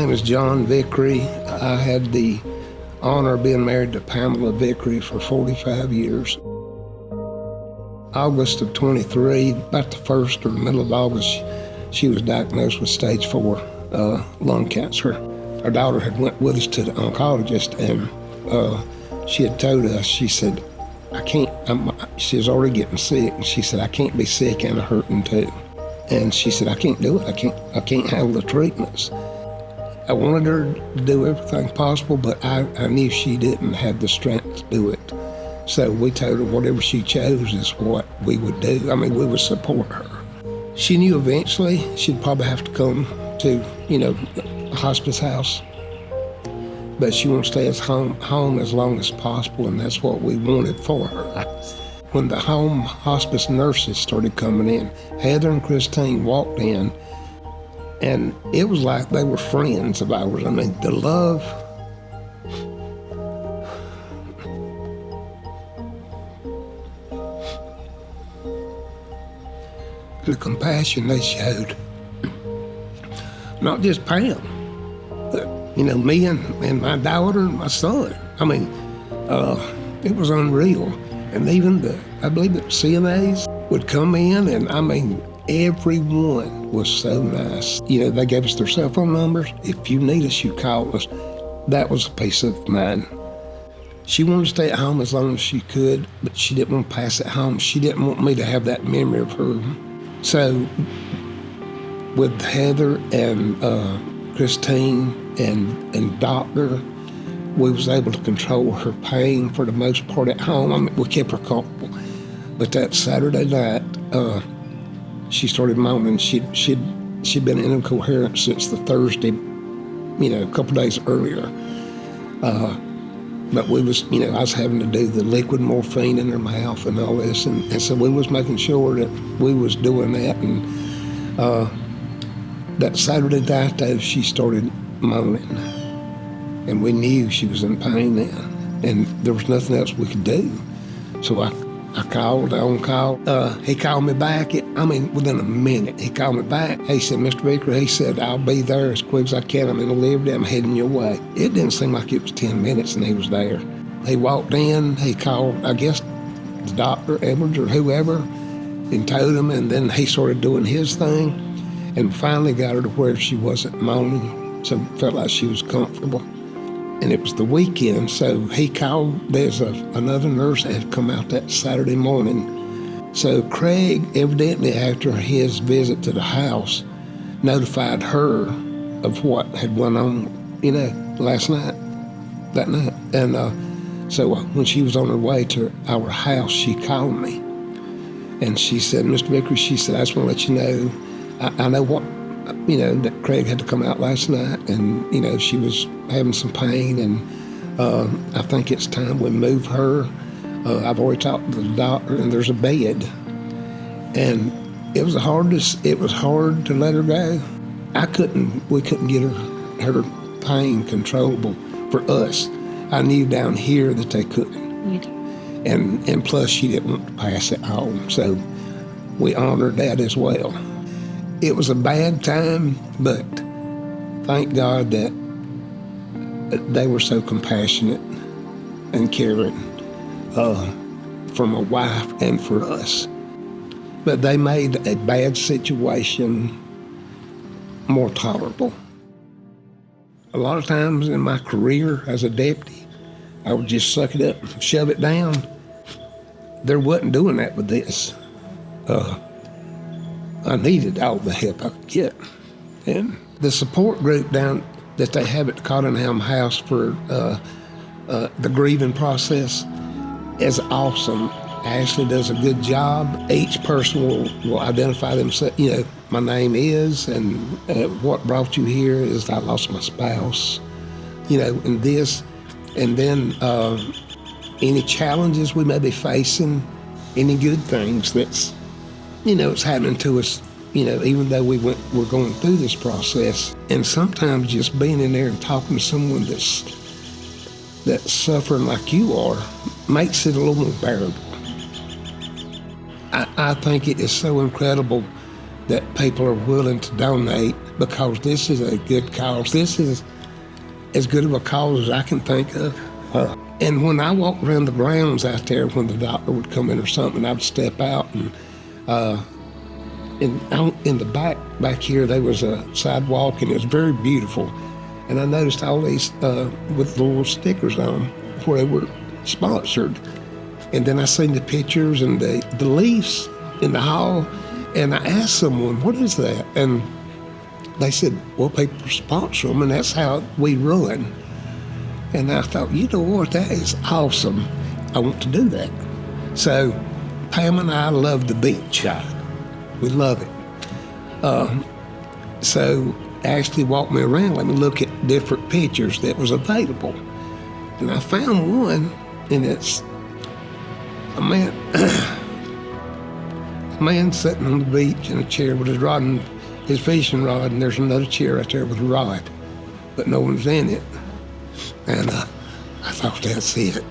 name is John Vickery. I had the honor of being married to Pamela Vickery for 45 years. August of 23, about the first or middle of August, she was diagnosed with stage 4 lung cancer. Our daughter had went with us to the oncologist, and she had told us, she said, she was already getting sick, and she said, I can't be sick and hurting too. And she said, I can't do it. I can't handle the treatments. I wanted her to do everything possible, but I knew she didn't have the strength to do it. So we told her whatever she chose is what we would do. I mean, we would support her. She knew eventually she'd probably have to come to, a hospice house. But she wanted to stay at home as long as possible, and that's what we wanted for her. When the home hospice nurses started coming in, Heather and Christine walked in, and it was like they were friends of ours. I mean, the love, the compassion they showed. Not just Pam, but, me and my daughter and my son. I mean, it was unreal. And even I believe the CNAs would come in, and I mean, everyone was so nice. They gave us their cell phone numbers. If you need us, you call us. That was a peace of mind. She wanted to stay at home as long as she could, but she didn't want to pass it home. She didn't want me to have that memory of her. So with Heather and Christine and Doctor, we was able to control her pain for the most part at home. I mean, we kept her comfortable. But that Saturday night, she started moaning. She'd been incoherent since the Thursday, a couple days earlier. But we was, I was having to do the liquid morphine in her mouth and all this, and so we was making sure that we was doing that. And that Saturday night, though, she started moaning, and we knew she was in pain then, and there was nothing else we could do. So I called on call. He called me back. Within a minute, he called me back. He said, Mr. Vickery, he said, I'll be there as quick as I can. I'm in the Liberty. I'm heading your way. It didn't seem like it was 10 minutes, and he was there. He walked in. He called, I guess, the doctor, Edwards, or whoever, and told him, and then he started doing his thing, and finally got her to where she wasn't moaning, so felt like she was comfortable. And it was the weekend, so he called. There's another nurse that had come out that Saturday morning. So Craig, evidently after his visit to the house, notified her of what had went on, that night. And so when she was on her way to our house, she called me. And she said, Mr. Vickery, she said, I just want to let you know, I know what, that Craig had to come out last night, and, she was having some pain, and I think it's time we move her. I've already talked to the doctor, and there's a bed. And it was hard to let her go. We couldn't get her pain controllable for us. I knew down here that they couldn't. And plus she didn't want to pass it on, so we honored that as well. It was a bad time, but thank God that they were so compassionate and caring for my wife and for us. But they made a bad situation more tolerable. A lot of times in my career as a deputy, I would just suck it up and shove it down. There wasn't doing that with this. I needed all the help I could get. And the support group down that they have at Cottingham House for the grieving process is awesome. Ashley does a good job. Each person will identify themselves. My name is, and what brought you here is I lost my spouse, and this. And then any challenges we may be facing, any good things that's, it's happening to us, even though we're going through this process. And sometimes just being in there and talking to someone that's suffering like you are makes it a little more bearable. I think it is so incredible that people are willing to donate, because this is a good cause. This is as good of a cause as I can think of. And when I walked around the grounds out there, when the doctor would come in or something, I'd step out, and out in the back here, there was a sidewalk, and it was very beautiful. And I noticed all these with little stickers on where they were sponsored. And then I seen the pictures and the leaves in the hall, and I asked someone, what is that? And they said, well, people sponsor them, and that's how we run. And I thought, you know what, that is awesome. I want to do that. So Pam and I love the beach. Yeah. We love it. So Ashley walked me around, let me look at different pictures that was available. And I found one, and it's a man sitting on the beach in a chair with his rod and his fishing rod, and there's another chair right there with a rod, but no one's in it. And I thought, that's it.